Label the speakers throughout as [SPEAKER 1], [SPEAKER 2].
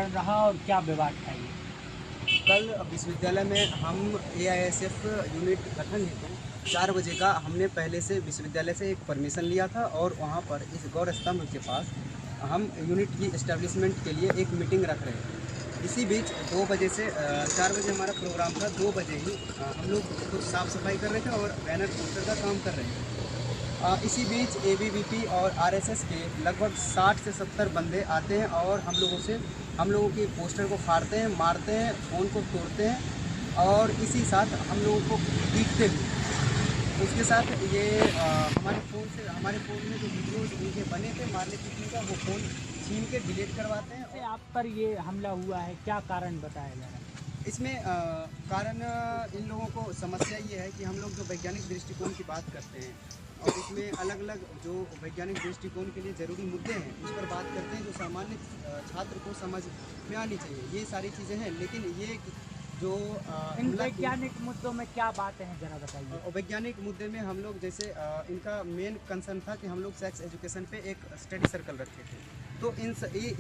[SPEAKER 1] कारण रहा और क्या विवाद था ये?
[SPEAKER 2] कल विश्वविद्यालय में हम एआईएसएफ यूनिट गठन हेतु 4 बजे का हमने पहले से विश्वविद्यालय से एक परमिशन लिया था और वहाँ पर इस गौर स्तंभ के पास हम यूनिट की एस्टेब्लिशमेंट के लिए एक मीटिंग रख रहे थे। इसी बीच 2 बजे से 4 बजे हमारा प्रोग्राम था। 2 बजे ही हम लोग कुछ साफ़ सफाई कर रहे थे और बैनर पोस्टर का काम कर रहे थे। इसी बीच एबीवीपी और आरएसएस के लगभग 60 से 70 बंदे आते हैं और हम लोगों के पोस्टर को फाड़ते हैं, मारते हैं, फ़ोन को तोड़ते हैं और इसी साथ हम लोगों को पीटते भी। उसके साथ ये हमारे फ़ोन में जो वीडियोज़ उनके बने थे मारने पीटने का, वो फ़ोन छीन के डिलीट करवाते हैं।
[SPEAKER 1] से आप पर ये हमला हुआ है, क्या कारण बताया जा रहा है?
[SPEAKER 2] इसमें कारण इन लोगों को समस्या ये है कि हम लोग जो वैज्ञानिक दृष्टिकोण की बात करते हैं और इसमें अलग अलग जो वैज्ञानिक दृष्टिकोण के लिए ज़रूरी मुद्दे हैं उस पर बात करते हैं जो सामान्य छात्र को समझ में आनी चाहिए। ये सारी चीज़ें हैं, लेकिन ये जो
[SPEAKER 1] इन वैज्ञानिक मुद्दों में क्या बातें हैं, जरा बताइए।
[SPEAKER 2] वैज्ञानिक मुद्दे में हम लोग जैसे इनका मेन कंसर्न था कि हम लोग सेक्स एजुकेशन पे एक स्टडी सर्कल रखे थे। तो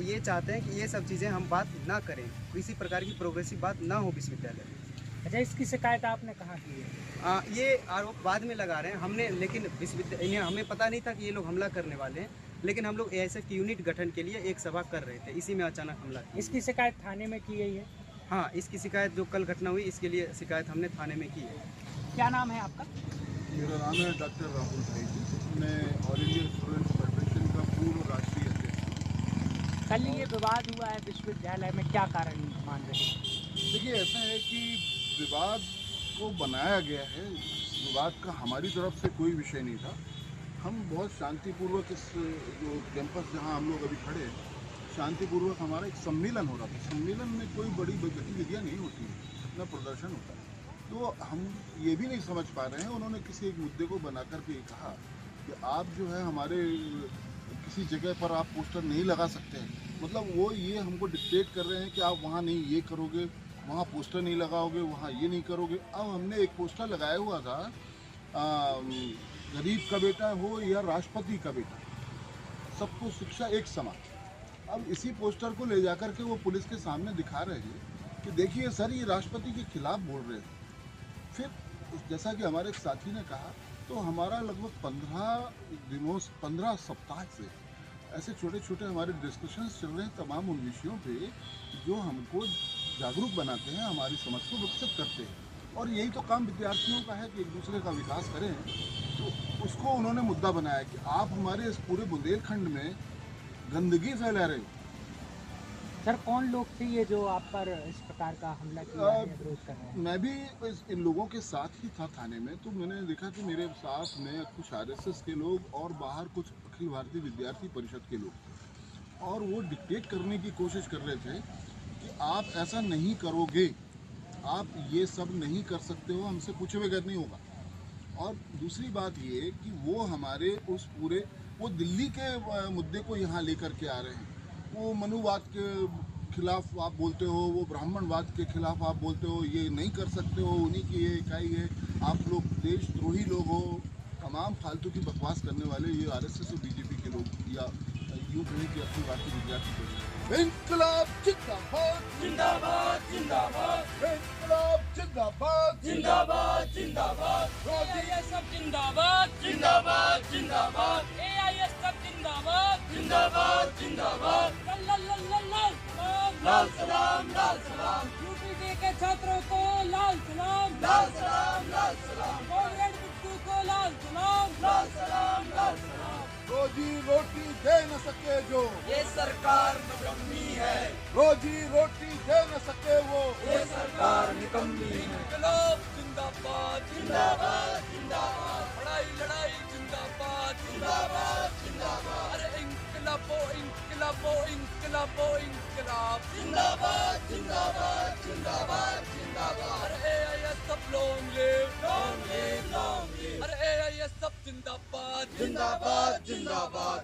[SPEAKER 2] ये चाहते हैं कि ये सब चीज़ें हम बात ना करें, किसी प्रकार की प्रोग्रेसिव बात ना हो विश्वविद्यालय में।
[SPEAKER 1] अच्छा, इसकी शिकायत आपने कहाँ की है?
[SPEAKER 2] ये आरोप बाद में लगा रहे हैं हमने, लेकिन विश्वविद्यालय हमें पता नहीं था कि ये लोग हमला करने वाले हैं। लेकिन हम लोग एआईएसएफ की यूनिट गठन के लिए एक सभा कर रहे थे, इसी में अचानक हमला किया।
[SPEAKER 1] इसकी शिकायत थाने में की गई है?
[SPEAKER 2] हाँ, इसकी शिकायत जो कल घटना हुई इसके लिए शिकायत हमने थाने में की है।
[SPEAKER 1] क्या नाम है आपका?
[SPEAKER 3] मेरा नाम है डॉक्टर राहुल भाई जी। मैं ऑल इंडिया स्टूडेंट्स फेडरेशन का पूर्व राष्ट्रीय अध्यक्ष।
[SPEAKER 1] कल ये विवाद हुआ है विश्वविद्यालय में, क्या कारण मान रहे हैं?
[SPEAKER 3] देखिए, ऐसा है कि विवाद को बनाया गया है। विवाद का हमारी तरफ से कोई विषय नहीं था। हम बहुत शांतिपूर्वक इस जो कैंपस जहां हम लोग अभी खड़े हैं, शांतिपूर्वक हमारा एक सम्मेलन हो रहा था। सम्मेलन में कोई बड़ी गतिविधियाँ नहीं होती हैं, न प्रदर्शन होता है। तो हम ये भी नहीं समझ पा रहे हैं, उन्होंने किसी एक मुद्दे को बना करके कहा कि आप जो है हमारे किसी जगह पर आप पोस्टर नहीं लगा सकते हैं। मतलब वो ये हमको डिक्टेट कर रहे हैं कि आप वहाँ नहीं ये करोगे, वहाँ पोस्टर नहीं लगाओगे, वहाँ ये नहीं करोगे। अब हमने एक पोस्टर लगाया हुआ था, गरीब का बेटा हो या राष्ट्रपति का बेटा, सबको शिक्षा एक समान। अब इसी पोस्टर को ले जाकर के वो पुलिस के सामने दिखा रहे हैं कि देखिए सर, ये राष्ट्रपति के खिलाफ बोल रहे हैं। फिर जैसा कि हमारे एक साथी ने कहा, तो हमारा लगभग 15 सप्ताह से ऐसे छोटे छोटे हमारे डिस्कशंस चल रहे हैं तमाम उन विषयों पे जो हमको जागरूक बनाते हैं, हमारी समझ को विकसित करते हैं। और यही तो काम विद्यार्थियों का है कि एक दूसरे का विकास करें। तो उसको उन्होंने मुद्दा बनाया कि आप हमारे इस पूरे बुंदेलखंड में गंदगी फैला रहे हो।
[SPEAKER 1] सर, कौन लोग थे ये जो आप पर इस प्रकार का हमला किया है, विरोध कर रहे हैं?
[SPEAKER 3] मैं भी इन लोगों के साथ ही था थाने में। तो मैंने देखा कि मेरे साथ में कुछ आरएसएस के लोग और बाहर कुछ अखिल भारतीय विद्यार्थी परिषद के लोग थे और वो डिक्टेट करने की कोशिश कर रहे थे कि आप ऐसा नहीं करोगे, आप ये सब नहीं कर सकते हो, हमसे पूछे बगैर नहीं होगा। और दूसरी बात ये कि वो हमारे उस पूरे वो दिल्ली के मुद्दे को यहाँ लेकर के आ रहे हैं। वो मनुवाद के खिलाफ आप बोलते हो, वो ब्राह्मणवाद के खिलाफ आप बोलते हो, ये नहीं कर सकते हो, उन्हीं की ये इकाई है, आप लोग देशद्रोही लोग हो। तमाम फालतू की बकवास करने वाले ये आरएसएस और बीजेपी के लोग, या यूँ कहें कि अखिल भारतीय विद्यार्थी परिषद। इंकलाब जिंदाबाद जिंदाबाद जिंदाबाद, इंकलाब जिंदाबाद जिंदाबाद जिंदाबाद,
[SPEAKER 1] एआईएसएफ जिंदाबाद
[SPEAKER 3] जिंदाबाद जिंदाबाद,
[SPEAKER 1] एआईएसएफ जिंदाबाद
[SPEAKER 3] जिंदाबाद जिंदाबाद,
[SPEAKER 1] लाल
[SPEAKER 3] सलाम लाल सलाम,
[SPEAKER 1] यूपीडी के छात्रों को लाल सलाम,
[SPEAKER 3] लाल सलाम लाल सलाम,
[SPEAKER 1] कॉमरेड बिट्टू को लाल सलाम,
[SPEAKER 3] लाल सलाम लाल सलाम। रोजी रोटी दे न सके जो
[SPEAKER 2] ये सरकार निकम्मी है,
[SPEAKER 3] रोजी रोटी दे न सके वो
[SPEAKER 2] ये सरकार निकम्मी है।
[SPEAKER 1] इंकलाब जिंदाबाद
[SPEAKER 3] जिंदाबाद जिंदाबाद,
[SPEAKER 1] लड़ाई लड़ाई जिंदाबाद
[SPEAKER 3] जिंदाबाद जिंदाबाद,
[SPEAKER 1] अरे इंकलाबो इंकलाबो इंकलाबो इंकलाब
[SPEAKER 3] जिंदाबाद जिंदाबाद जिंदाबाद जिंदाबाद,
[SPEAKER 1] अरे AISF long live
[SPEAKER 3] long live long live,
[SPEAKER 1] अरे एआईएसएफ जिंदाबाद
[SPEAKER 3] जिंदाबाद जिंदाबाद,